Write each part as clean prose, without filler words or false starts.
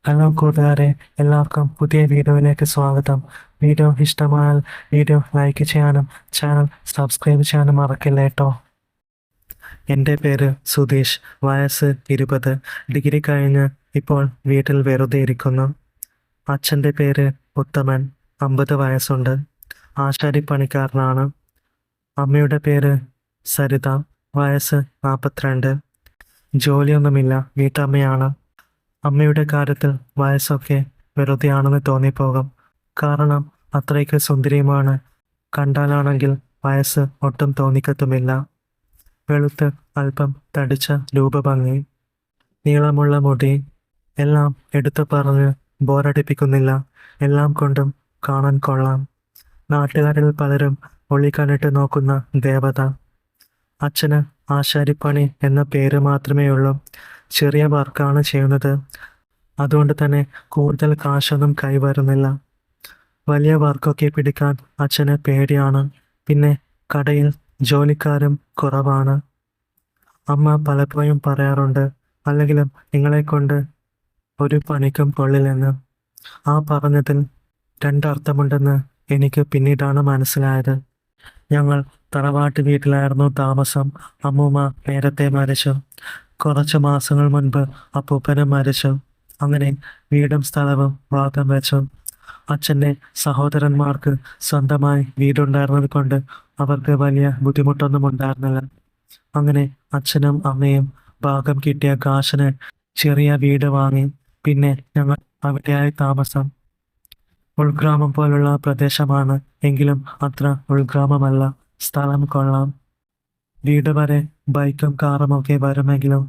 Hello കൂട്ടുകാരെ, എല്ലാവർക്കും പുതിയ വീഡിയോയിലേക്ക് സ്വാഗതം. വീഡിയോ ഇഷ്ടമായാൽ വീഡിയോ ലൈക്ക് ചെയ്യാനും ചാനൽ സബ്സ്ക്രൈബ് ചെയ്യാനും മറക്കില്ല കേട്ടോ. എൻ്റെ പേര് സുധീഷ്, വയസ്സ് 20, ഡിഗ്രി കഴിഞ്ഞ് ഇപ്പോൾ വീട്ടിൽ വെറുതെ ഇരിക്കുന്നു. അച്ഛൻ്റെ പേര് ഉത്തമൻ, 50 വയസ്സുണ്ട്, ആശാരിപ്പണിക്കാരനാണ്. അമ്മയുടെ പേര് സരിത, വയസ്സ് 42, ജോലിയൊന്നുമില്ല, വീട്ടമ്മയാണ്. അമ്മയുടെ കാര്യത്തിൽ വയസ്സൊക്കെ വെറുതെയാണെന്ന് തോന്നിപ്പോകും. കാരണം അത്രയ്ക്ക് സുന്ദരിയുമാണ്. കണ്ടാലാണെങ്കിൽ വയസ്സ് ഒട്ടും തോന്നിക്കത്തുമില്ല. വെളുത്ത് അല്പം തടിച്ച രൂപഭംഗി, നീളമുള്ള മുടി, എല്ലാം എടുത്തു പറഞ്ഞ് ബോറടിപ്പിക്കുന്നില്ല. എല്ലാം കൊണ്ടും കാണാൻ കൊള്ളാം. നാട്ടുകാരിൽ പലരും ഒളിക്കണ്ണിട്ട് നോക്കുന്ന ദേവത. അച്ഛന് ആശാരിപ്പണി എന്ന പേര് മാത്രമേ ഉള്ളൂ. ചെറിയ വർക്കാണ് ചെയ്യുന്നത്. അതുകൊണ്ട് തന്നെ കൂടുതൽ കാശൊന്നും കൈവരുന്നില്ല. വലിയ വർക്കൊക്കെ പിടിക്കാൻ അച്ഛന് പേടിയാണ്. പിന്നെ കടയിൽ ജോലിക്കാരും കുറവാണ്. അമ്മ പലപ്പോഴും പറയാറുണ്ട്, അല്ലെങ്കിലും നിങ്ങളെ കൊണ്ട് ഒരു പണിക്കും കൊള്ളില്ലെന്ന്. ആ പറഞ്ഞതിൽ രണ്ടർത്ഥമുണ്ടെന്ന് എനിക്ക് പിന്നീടാണ് മനസ്സിലായത്. ഞങ്ങൾ തറവാട്ട് വീട്ടിലായിരുന്നു താമസം. അമ്മൂമ്മ നേരത്തെ മരിച്ചു. കുറച്ച് മാസങ്ങൾ മുൻപ് അപ്പൂപ്പനും മരിച്ചു. അങ്ങനെ വീടും സ്ഥലവും ഭാഗം വെച്ചു. അച്ഛൻ്റെ സഹോദരന്മാർക്ക് സ്വന്തമായി വീടുണ്ടായിരുന്നത് കൊണ്ട് അവർക്ക് വലിയ ബുദ്ധിമുട്ടൊന്നും ഉണ്ടായിരുന്നില്ല. അങ്ങനെ അച്ഛനും അമ്മയും ഭാഗം കിട്ടിയ കാശിന് ചെറിയ വീട് വാങ്ങി. പിന്നെ ഞങ്ങൾ അവിടെയായി താമസം. ഉൾഗ്രാമം പോലുള്ള പ്രദേശമാണ്, എങ്കിലും അത്ര ഉൾഗ്രാമമല്ല. സ്ഥലം കൊള്ളാം. വീട് വരെ ബൈക്കും കാറും ഒക്കെ വരുമെങ്കിലും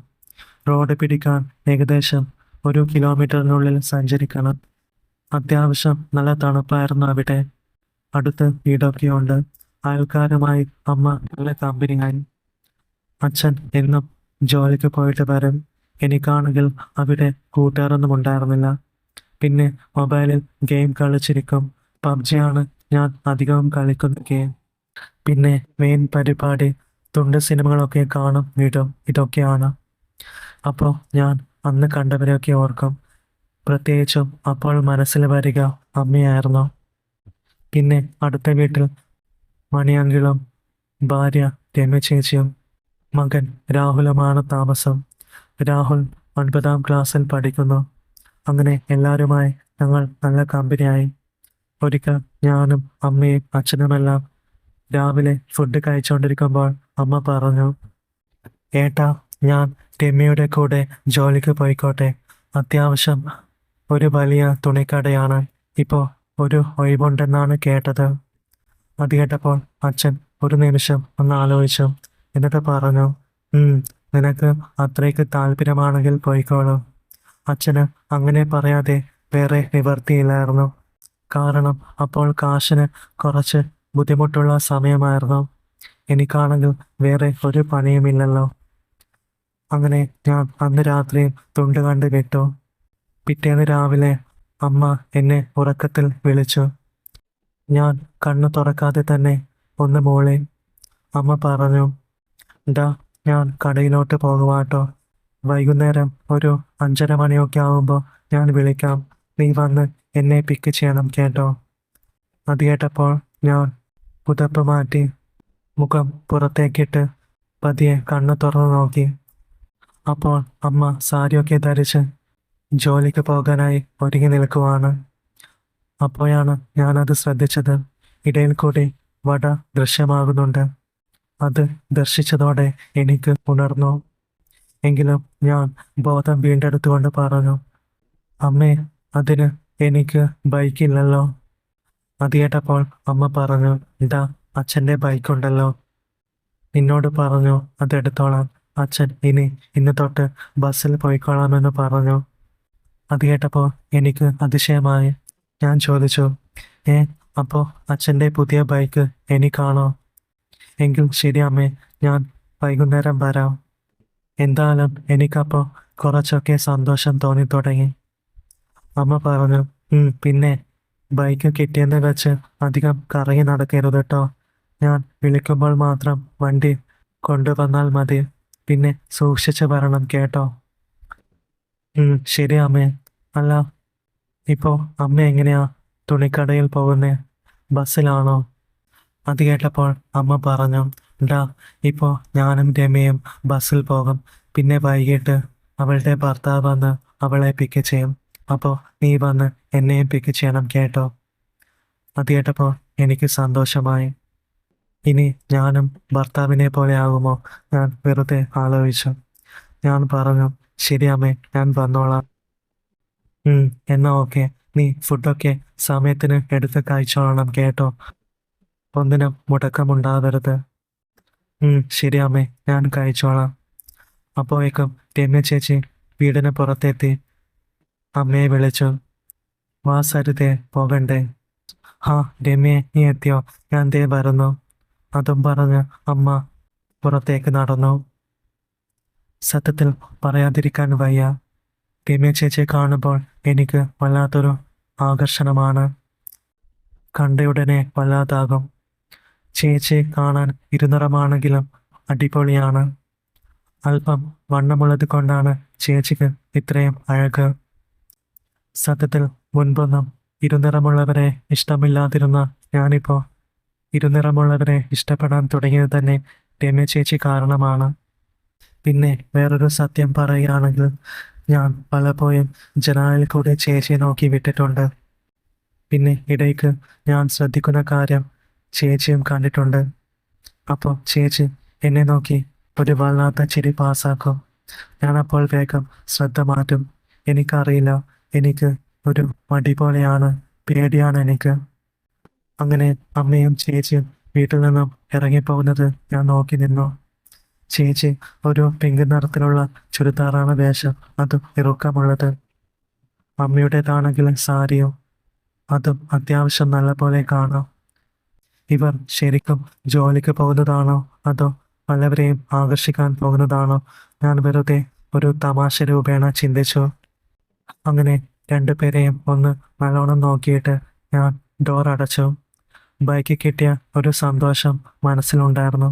റോഡ് പിടിക്കാൻ ഏകദേശം 1 കിലോമീറ്ററിനുള്ളിൽ സഞ്ചരിക്കണം. അത്യാവശ്യം നല്ല തണുപ്പായിരുന്നു അവിടെ. അടുത്ത് വീടൊക്കെയുണ്ട്. അയൽക്കാരുമായി അമ്മ നല്ല കമ്പനിയായി. അച്ഛൻ എന്നും ജോലിക്ക് പോയിട്ട് വരും. എനിക്കാണെങ്കിൽ അവിടെ കൂട്ടുകാരൊന്നും ഉണ്ടായിരുന്നില്ല. പിന്നെ മൊബൈലിൽ ഗെയിം കളിച്ചിരിക്കും. പബ്ജിയാണ് ഞാൻ അധികവും കളിക്കുന്ന ഗെയിം. പിന്നെ മെയിൻ പരിപാടി തുണ്ട് സിനിമകളൊക്കെ കാണും വിടും. ഇതൊക്കെയാണ്. അപ്പോൾ ഞാൻ അന്ന് കണ്ടവരെയൊക്കെ ഓർക്കും. പ്രത്യേകിച്ചും അപ്പോൾ മനസ്സിൽ വരിക അമ്മയായിരുന്നു. പിന്നെ അടുത്ത വീട്ടിൽ മണിയങ്കിളും ഭാര്യ രമ്യ ചേച്ചിയും മകൻ രാഹുലുമാണ് താമസം. രാഹുൽ 9ാം ക്ലാസ്സിൽ പഠിക്കുന്നു. അങ്ങനെ എല്ലാവരുമായി ഞങ്ങൾ നല്ല കമ്പനിയായി. ഒരിക്കൽ ഞാനും അമ്മയും അച്ഛനുമെല്ലാം രാവിലെ ഫുഡ് കഴിച്ചുകൊണ്ടിരിക്കുമ്പോൾ അമ്മ പറഞ്ഞു, ഏട്ടാ, ഞാൻ രമ്യയുടെ കൂടെ ജോലിക്ക് പോയിക്കോട്ടെ. അത്യാവശ്യം ഒരു വലിയ തുണിക്കടയാണ്. ഇപ്പോൾ ഒരു ഒഴിവുണ്ടെന്നാണ് കേട്ടത്. അത് കേട്ടപ്പോൾ അച്ഛൻ ഒരു നിമിഷം ഒന്ന് ആലോചിച്ചു. എന്നിട്ട് പറഞ്ഞു, നിനക്ക് അത്രയ്ക്ക് താല്പര്യമാണെങ്കിൽ പോയിക്കോളൂ. അച്ഛന് അങ്ങനെ പറയാതെ വേറെ നിവർത്തിയില്ലായിരുന്നു. കാരണം അപ്പോൾ കാശിന് കുറച്ച് ബുദ്ധിമുട്ടുള്ള സമയമായിരുന്നു. എനിക്കാണെങ്കിൽ വേറെ ഒരു പണിയുമില്ലല്ലോ. അങ്ങനെ ഞാൻ അന്ന് രാത്രി തുണ്ട് കണ്ട് വിട്ടു. പിറ്റേന്ന് രാവിലെ അമ്മ എന്നെ ഉറക്കത്തിൽ വിളിച്ചു. ഞാൻ കണ്ണു തുറക്കാതെ തന്നെ ഒന്ന് മൂളി. അമ്മ പറഞ്ഞു, ഡാ, ഞാൻ കടയിലോട്ട് പോകുവാട്ടോ. വൈകുന്നേരം ഒരു 5:30 മണിയൊക്കെ ആവുമ്പോൾ ഞാൻ വിളിക്കാം. നീ വന്ന് എന്നെ പിക്ക് ചെയ്യണം കേട്ടോ. അത് കേട്ടപ്പോൾ ഞാൻ പുതപ്പ് മാറ്റി മുഖം പുറത്തേക്കിട്ട് പതിയെ കണ്ണു തുറന്നു നോക്കി. അപ്പോൾ അമ്മ സാരിയൊക്കെ ധരിച്ച് ജോലിക്ക് പോകാനായി ഒരുങ്ങി നിൽക്കുവാണ്. അപ്പോഴാണ് ഞാനത് ശ്രദ്ധിച്ചത്. ഇടയിൽ കൂടി വട ദൃശ്യമാകുന്നുണ്ട്. അത് ദർശിച്ചതോടെ എനിക്ക് ഉണർന്നു. എങ്കിലും ഞാൻ ബോധം വീണ്ടെടുത്തുകൊണ്ട് പറഞ്ഞു, അമ്മേ, അതിന് എനിക്ക് ബൈക്കില്ലല്ലോ. അത് കേട്ടപ്പോൾ അമ്മ പറഞ്ഞു, ഇതാ അച്ഛൻ്റെ ബൈക്കുണ്ടല്ലോ. നിന്നോട് പറഞ്ഞു അതെടുത്തോളാം. അച്ഛൻ ഇന്ന് തൊട്ട് ബസ്സിൽ പോയിക്കോളാമെന്ന് പറഞ്ഞു. അത് കേട്ടപ്പോൾ എനിക്ക് അതിശയമായി. ഞാൻ ചോദിച്ചു, അപ്പോൾ അച്ഛൻ്റെ പുതിയ ബൈക്ക് എനിക്കാണോ? എങ്കിൽ ശരി അമ്മേ, ഞാൻ വൈകുന്നേരം വരാം. എന്തായാലും എനിക്കപ്പോൾ കുറച്ചൊക്കെ സന്തോഷം തോന്നി തുടങ്ങി. അമ്മ പറഞ്ഞു, പിന്നെ ബൈക്ക് കിട്ടിയെന്ന് വെച്ച് അധികം കറങ്ങി നടക്കരുത് കേട്ടോ. ഞാൻ വിളിക്കുമ്പോൾ മാത്രം വണ്ടി കൊണ്ടുവന്നാൽ മതി. പിന്നെ സൂക്ഷിച്ച് വരണം കേട്ടോ. ശരി അമ്മേ. അല്ല, ഇപ്പോൾ അമ്മ എങ്ങനെയാ തുണിക്കടയിൽ പോകുന്നേ? ബസ്സിലാണോ? അത് കേട്ടപ്പോൾ അമ്മ പറഞ്ഞു, ഡാ, ഇപ്പോൾ ഞാനും രമയും ബസ്സിൽ പോകും. പിന്നെ വൈകിട്ട് അവളുടെ ഭർത്താവ് വന്ന് അവളെ പിക്ക് ചെയ്യും. അപ്പോൾ നീ വന്ന് എന്നെയും പിക്ക് ചെയ്യണം കേട്ടോ. അത് കേട്ടപ്പോൾ എനിക്ക് സന്തോഷമായി. ഇനി ഞാനും ഭർത്താവിനെ പോലെ ആകുമോ? ഞാൻ വെറുതെ ആലോചിച്ചു. ഞാൻ പറഞ്ഞു, ശരി അമ്മേ, ഞാൻ വന്നോളാം. എന്നാ ഓക്കെ. നീ ഫുഡൊക്കെ സമയത്തിന് എടുത്ത് കഴിച്ചോളണം കേട്ടോ. ഒന്നിനും മുടക്കമുണ്ടാവരുത്. ശരി അമ്മേ, ഞാൻ കഴിച്ചോളാം. അപ്പോഴേക്കും രമ്യ ചേച്ചി വീടിന് പുറത്തെത്തി അമ്മയെ വിളിച്ചു. വാ സരിതേ, പോകണ്ടേ? ഹാ രമ്യേ, നീ എത്തിയോ? ഞാൻ ദേ വരുന്നു. അതും പറഞ്ഞ് അമ്മ പുറത്തേക്ക് നടന്നു. സത്യത്തിൽ പറയാതിരിക്കാൻ വയ്യ. രമ്യ ചേച്ചിയെ കാണുമ്പോൾ എനിക്ക് വല്ലാത്തൊരു ആകർഷണമാണ്. കണ്ടയുടനെ വല്ലാതാകും. ചേച്ചിയെ കാണാൻ ഇരുനിറമാണെങ്കിലും അടിപൊളിയാണ്. അല്പം വണ്ണമുള്ളത് കൊണ്ടാണ് ചേച്ചിക്ക് ഇത്രയും അഴക്. സത്യത്തിൽ മുൻപൊന്നും ഇരുനിറമുള്ളവരെ ഇഷ്ടമില്ലാതിരുന്ന ഞാനിപ്പോൾ ഇരുനിറമുള്ളവരെ ഇഷ്ടപ്പെടാൻ തുടങ്ങിയത് തന്നെ രമ്യ ചേച്ചി കാരണമാണ്. പിന്നെ വേറൊരു സത്യം പറയുകയാണെങ്കിൽ, ഞാൻ പലപ്പോഴും ജനാലിൽ കൂടെ ചേച്ചിയെ നോക്കി വിട്ടിട്ടുണ്ട്. പിന്നെ ഇടയ്ക്ക് ഞാൻ ശ്രദ്ധിക്കുന്ന കാര്യം ചേച്ചിയും കണ്ടിട്ടുണ്ട്. അപ്പോൾ ചേച്ചി എന്നെ നോക്കി ഒരു വല്ലാത്ത ചിരി പാസ്സാക്കും. ഞാനപ്പോൾ വേഗം ശ്രദ്ധ മാറ്റും. എനിക്കറിയില്ല, എനിക്ക് ഒരു മടി പോലെയാണ്, പേടിയാണ് എനിക്ക്. അങ്ങനെ അമ്മയും ചേച്ചിയും വീട്ടിൽ നിന്നും ഇറങ്ങിപ്പോകുന്നത് ഞാൻ നോക്കി നിന്നു. ചേച്ചി ഒരു പിങ്ക് നിറത്തിലുള്ള ചുരിദാറാണ് വേഷം, അതും ഇറുക്കമുള്ളത്. അമ്മയുടേതാണെങ്കിലും സാരിയോ, അതും അത്യാവശ്യം നല്ല പോലെ കാണാം. ഇവർ ശരിക്കും ജോലിക്ക് പോകുന്നതാണോ അതോ പലവരെയും ആകർഷിക്കാൻ പോകുന്നതാണോ? ഞാൻ വെറുതെ ഒരു തമാശ രൂപേണ ചിന്തിച്ചു. അങ്ങനെ രണ്ടുപേരെയും ഒന്ന് നല്ലോണം നോക്കിയിട്ട് ഞാൻ ഡോർ അടച്ചു. ബൈക്കിൽ കിട്ടിയ ഒരു സന്തോഷം മനസ്സിലുണ്ടായിരുന്നു.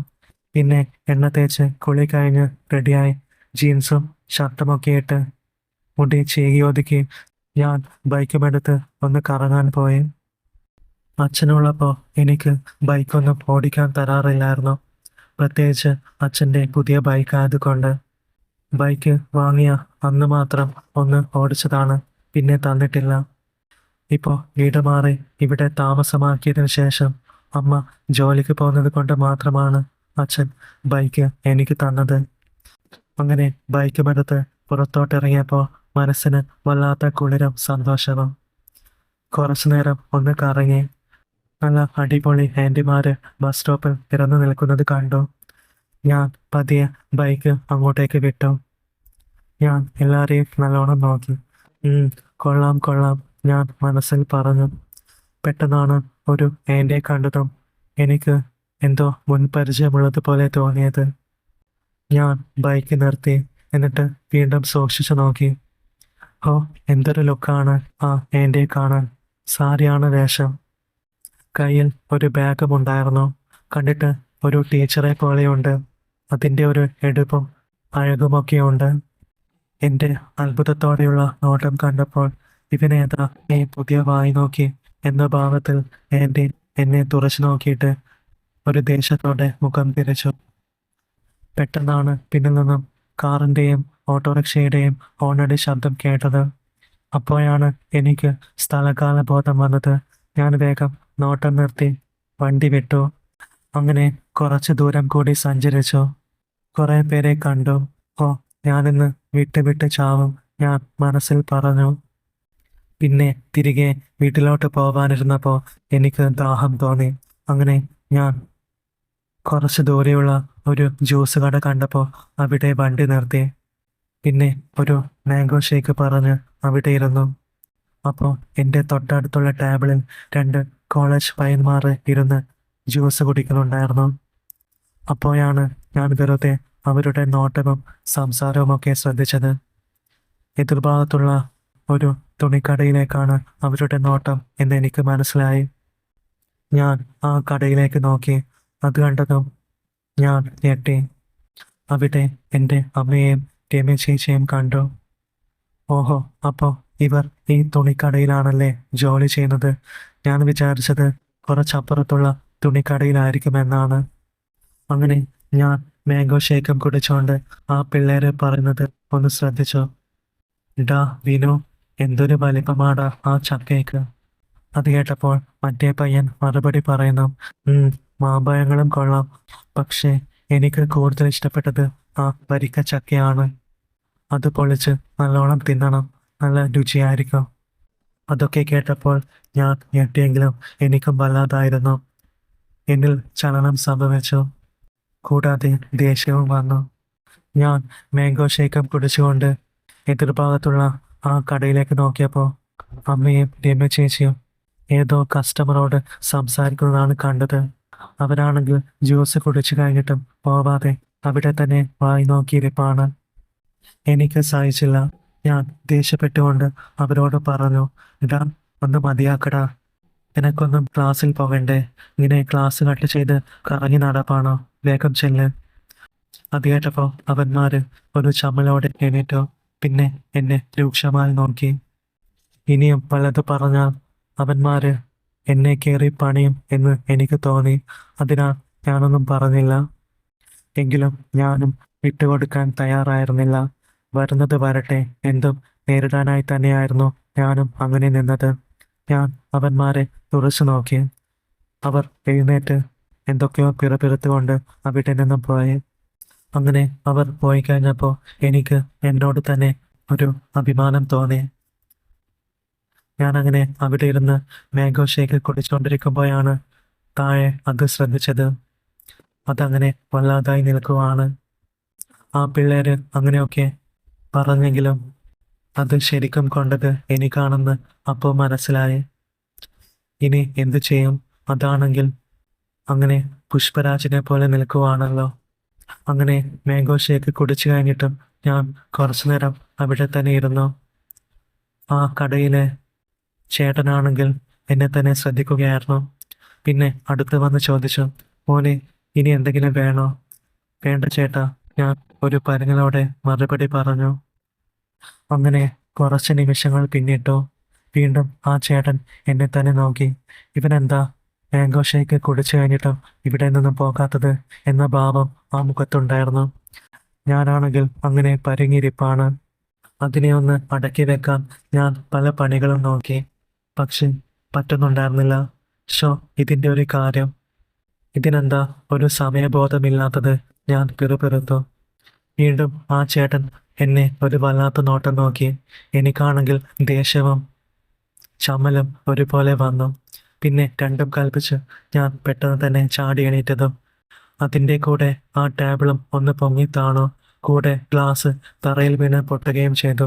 പിന്നെ എണ്ണ തേച്ച് കുളി കഴിഞ്ഞ് റെഡിയായി ജീൻസും ഷർട്ടുമൊക്കെ ഇട്ട് മുടി ചീകി ഒതുക്കി ഞാൻ ബൈക്കുമെടുത്ത് ഒന്ന് കറങ്ങാൻ പോയി. അച്ഛനുള്ളപ്പോൾ എനിക്ക് ബൈക്കൊന്നും ഓടിക്കാൻ തരാറില്ലായിരുന്നു. പ്രത്യേകിച്ച് അച്ഛൻ്റെ പുതിയ ബൈക്ക് ആയതുകൊണ്ട്. ബൈക്ക് വാങ്ങിയ അന്ന് മാത്രം ഒന്ന് ഓടിച്ചതാണ്, പിന്നെ തന്നിട്ടില്ല. ഇപ്പോൾ വീട് മാറി ഇവിടെ താമസമാക്കിയതിനു ശേഷം അമ്മ ജോലിക്ക് പോകുന്നത് കൊണ്ട് മാത്രമാണ് അച്ഛൻ ബൈക്ക് എനിക്ക് തന്നത്. അങ്ങനെ ബൈക്കുമെടുത്ത് പുറത്തോട്ടിറങ്ങിയപ്പോൾ മനസ്സിന് വല്ലാത്ത കുളിരും സന്തോഷവും. കുറച്ചു നേരം ഒന്ന് കറങ്ങി. നല്ല അടിപൊളി ആൻറ്റിമാര് ബസ് സ്റ്റോപ്പിൽ ഇറന്നു നിൽക്കുന്നത് കണ്ടു. ഞാൻ പതിയെ ബൈക്ക് അങ്ങോട്ടേക്ക് വിട്ടു. ഞാൻ എല്ലാവരെയും നല്ലോണം നോക്കി. കൊള്ളാം കൊള്ളാം, ഞാൻ മനസ്സിൽ പറഞ്ഞു. പെട്ടെന്നാണ് ഒരു ആൻറ്റിയെ കണ്ടതും എനിക്ക് എന്തോ മുൻപരിചയമുള്ളതുപോലെ തോന്നിയത്. ഞാൻ ബൈക്ക് നിർത്തി, എന്നിട്ട് വീണ്ടും സൂക്ഷിച്ചു നോക്കി. ഓ, എന്തൊരു ലുക്കാണ് ആ ആൻറ്റിയെ കാണാൻ. സാരിയാണ് വേഷം. കയ്യിൽ ഒരു ബാഗും ഉണ്ടായിരുന്നു. കണ്ടിട്ട് ഒരു ടീച്ചറെ പോലെയുണ്ട്. അതിൻ്റെ ഒരു എടുപ്പും അഴകുമൊക്കെയുണ്ട്. എൻ്റെ അത്ഭുതത്തോടെയുള്ള നോട്ടം കണ്ടപ്പോൾ ഇവനേതാ ഈ പുതിയ വായി നോക്കി എന്ന ഭാവത്തിൽ ആൻറ്റി എന്നെ തുറച്ചു നോക്കിയിട്ട് ഒരു ദേഷ്യത്തോടെ മുഖം തിരിച്ചു. പെട്ടെന്നാണ് പിന്നിൽ നിന്നും കാറിൻ്റെയും ഓട്ടോറിക്ഷയുടെയും ഹോണടി ശബ്ദം കേട്ടത്. അപ്പോഴാണ് എനിക്ക് സ്ഥലകാല ബോധം വന്നത്. ഞാൻ വേഗം നോട്ടം നിർത്തി വണ്ടി വിട്ടു. അങ്ങനെ കുറച്ച് ദൂരം കൂടി സഞ്ചരിച്ചു. കുറേ പേരെ കണ്ടു. ഓ, ഞാനിന്ന് വിട്ട് ചാവും, ഞാൻ മനസ്സിൽ പറഞ്ഞു. പിന്നെ തിരികെ വീട്ടിലോട്ട് പോവാനിരുന്നപ്പോൾ എനിക്ക് ദാഹം തോന്നി. അങ്ങനെ ഞാൻ കുറച്ച് ദൂരെയുള്ള ഒരു ജ്യൂസ് കട കണ്ടപ്പോൾ അവിടെ വണ്ടി നിർത്തി. പിന്നെ ഒരു മാംഗോ ഷേക്ക് പറഞ്ഞ് അവിടെ ഇരുന്നു. അപ്പോൾ എൻ്റെ തൊട്ടടുത്തുള്ള ടേബിളിൽ 2 കോളേജ് പയ്യന്മാർ ഇരുന്ന് ജ്യൂസ് കുടിക്കുന്നുണ്ടായിരുന്നു. അപ്പോഴാണ് ഞാൻ വെറുതെ അവരുടെ നോട്ടവും സംസാരവുമൊക്കെ ശ്രദ്ധിച്ചത്. എതിർഭാഗത്തുള്ള ഒരു തുണിക്കടയിലേക്കാണ് അവരുടെ നോട്ടം എന്ന് എനിക്ക് മനസ്സിലായി. ഞാൻ ആ കടയിലേക്ക് നോക്കി. അത് കണ്ടതും ഞാൻ ഞെട്ടി. അവിടെ എൻ്റെ അമ്മയെയും രമ്യ ചേച്ചിയും കണ്ടു. ഓഹോ, അപ്പോൾ ഇവർ ഈ തുണിക്കടയിലാണല്ലേ ജോലി ചെയ്യുന്നത്. ഞാൻ വിചാരിച്ചത് കുറച്ചപ്പുറത്തുള്ള തുണിക്കടയിലായിരിക്കുമെന്നാണ്. അങ്ങനെ ഞാൻ മാംഗോ ഷേക്കും കുടിച്ചുകൊണ്ട് ആ പിള്ളേര് പറയുന്നത് ഒന്ന് ശ്രദ്ധിച്ചു. ഡാ വിനു, എന്തൊരു വലിപ്പമാടാ ആ ചക്കയ്ക്ക്. അത് കേട്ടപ്പോൾ മറ്റേ പയ്യൻ മറുപടി പറയുന്നു, മാമ്പഴങ്ങളും കൊള്ളാം, പക്ഷേ എനിക്ക് കൂടുതൽ ഇഷ്ടപ്പെട്ടത് ആ വരിക്ക ചക്കയാണ്. അത് പൊളിച്ച് നല്ലോണം തിന്നണം, നല്ല രുചിയായിരിക്കും. അതൊക്കെ കേട്ടപ്പോൾ ഞാൻ ഞെട്ടിയെങ്കിലും എനിക്കും വല്ലാതായിരുന്നു. എന്നിൽ ചലനം സംഭവിച്ചു, കൂടാതെ ദേഷ്യവും വന്നു. ഞാൻ മാംഗോ ഷേക്കും കുടിച്ചുകൊണ്ട് എതിർഭാഗത്തുള്ള ആ കടയിലേക്ക് നോക്കിയപ്പോൾ അമ്മയും രമ്യ ചേച്ചിയും ഏതോ കസ്റ്റമറോട് സംസാരിക്കുന്നതാണ് കണ്ടത്. അവരാണെങ്കിൽ ജ്യൂസ് കുടിച്ചു കഴിഞ്ഞിട്ടും പോവാതെ അവിടെ തന്നെ വായി നോക്കിയിരിപ്പാണ്. എനിക്ക് സഹിച്ചില്ല. ഞാൻ ദേഷ്യപ്പെട്ടുകൊണ്ട് അവരോട് പറഞ്ഞു, ഇടാ ഒന്ന് മതിയാക്കടാ, നിനക്കൊന്നും ക്ലാസ്സിൽ പോകണ്ടേ? ഇങ്ങനെ ക്ലാസ് കട്ട് ചെയ്ത് കറങ്ങി നടപ്പാണോ? വേഗം ചെല്ല്. അത് കേട്ടപ്പോൾ അവന്മാര് ഒരു ചമ്മലോടെ എണീറ്റു. പിന്നെ എന്നെ രൂക്ഷമായി നോക്കി. ഇനിയും പലത് പറഞ്ഞാൽ അവന്മാര് എന്നെ കയറി പണിയും എന്ന് എനിക്ക് തോന്നി. അതിനാൽ ഞാനൊന്നും പറഞ്ഞില്ല. എങ്കിലും ഞാനും വിട്ടുകൊടുക്കാൻ തയ്യാറായിരുന്നില്ല. വരുന്നത് വരട്ടെ, എന്തും നേരിടാനായി തന്നെയായിരുന്നു ഞാനും അങ്ങനെ നിന്നത്. ഞാൻ അവന്മാരെ തുറച്ചു നോക്കി. അവർ എഴുന്നേറ്റ് എന്തൊക്കെയോ പിറപിറുത്തുകൊണ്ട് അവിടെ നിന്നും പോയി. അങ്ങനെ അവർ പോയി കഴിഞ്ഞപ്പോൾ എനിക്ക് എന്നോട് തന്നെ ഒരു അഭിമാനം തോന്നി. ഞാൻ അങ്ങനെ അവിടെ ഇരുന്ന് മാംഗോ ഷേക്ക് കുടിച്ചുകൊണ്ടിരിക്കുമ്പോഴാണ് താഴെ അത് ശ്രദ്ധിച്ചത്. അതങ്ങനെ വല്ലാതായി നിൽക്കുവാണ്. ആ പിള്ളേര് അങ്ങനെയൊക്കെ പറഞ്ഞെങ്കിലും അത് ശരിക്കും കൊണ്ടത് എനിക്കാണെന്ന് അപ്പോൾ മനസ്സിലായി. ഇനി എന്തു ചെയ്യും? അതാണെങ്കിൽ അങ്ങനെ പുഷ്പരാജിനെ പോലെ നിൽക്കുവാണല്ലോ. അങ്ങനെ മാംഗോ ഷേക്ക് കുടിച്ചു കഴിഞ്ഞിട്ടും ഞാൻ കുറച്ചു നേരം അവിടെ തന്നെ ഇരുന്നു. ആ കടയിലെ ചേട്ടനാണെങ്കിൽ എന്നെ തന്നെ ശ്രദ്ധിക്കുകയായിരുന്നു. പിന്നെ അടുത്ത് വന്ന് ചോദിച്ചു, മോനെ ഇനി എന്തെങ്കിലും വേണോ? വേണ്ട ചേട്ടാ, ഞാൻ ഒരു പരുങ്ങലോടെ മറുപടി പറഞ്ഞു. അങ്ങനെ കുറച്ച് നിമിഷങ്ങൾ പിന്നിട്ടു. വീണ്ടും ആ ചേട്ടൻ എന്നെ തന്നെ നോക്കി. ഇവനെന്താ മാംഗോ ഷേക്ക് കുടിച്ചു കഴിഞ്ഞിട്ടും ഇവിടെ നിന്നും പോകാത്തത് എന്ന ഭാവം ആ മുഖത്തുണ്ടായിരുന്നു. ഞാനാണെങ്കിൽ അങ്ങനെ പരുങ്ങിയിരിപ്പാണ്. അതിനെ ഒന്ന് അടക്കി വെക്കാൻ ഞാൻ പല പണികളും നോക്കി, പക്ഷെ പറ്റുന്നുണ്ടായിരുന്നില്ല. ഇതിൻ്റെ ഒരു കാര്യം, ഇതിനെന്താ ഒരു സമയബോധമില്ലാത്തത്? ഞാൻ പിറുപിറുത്തു. വീണ്ടും ആ ചേട്ടൻ എന്നെ ഒരു വല്ലാത്ത നോട്ടം നോക്കി. എനിക്കാണെങ്കിൽ ദേഷ്യവും ചമ്മലും ഒരുപോലെ വന്നു. പിന്നെ രണ്ടും കൽപ്പിച്ച് ഞാൻ പെട്ടെന്ന് തന്നെ ചാടി എണീറ്റതും അതിൻ്റെ കൂടെ ആ ടേബിളും ഒന്ന് പൊങ്ങി താണു. കൂടെ ഗ്ലാസ് തറയിൽ വീണ് പൊട്ടുകയും ചെയ്തു.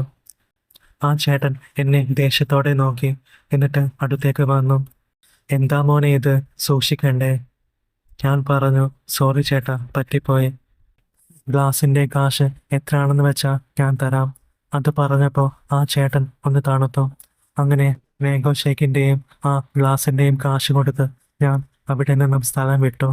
ആ ചേട്ടൻ എന്നെ ദേഷ്യത്തോടെ നോക്കി. എന്നിട്ട് അടുത്തേക്ക് വന്നു. എന്താ മോനെ ഇത്, സൂക്ഷിക്കണ്ടേ? ഞാൻ പറഞ്ഞു, സോറി ചേട്ടാ, പറ്റിപ്പോയി. ഗ്ലാസിൻ്റെ കാശ് എത്രയാണെന്ന് വെച്ചാൽ ഞാൻ തരാം. അത് പറഞ്ഞപ്പോൾ ആ ചേട്ടൻ ഒന്ന് തണുത്തു. അങ്ങനെ മാംഗോ ഷേക്കിൻ്റെയും ആ ഗ്ലാസിൻ്റെയും കാശ് കൊടുത്ത് ഞാൻ അവിടെ നിന്നും സ്ഥലം വിട്ടു.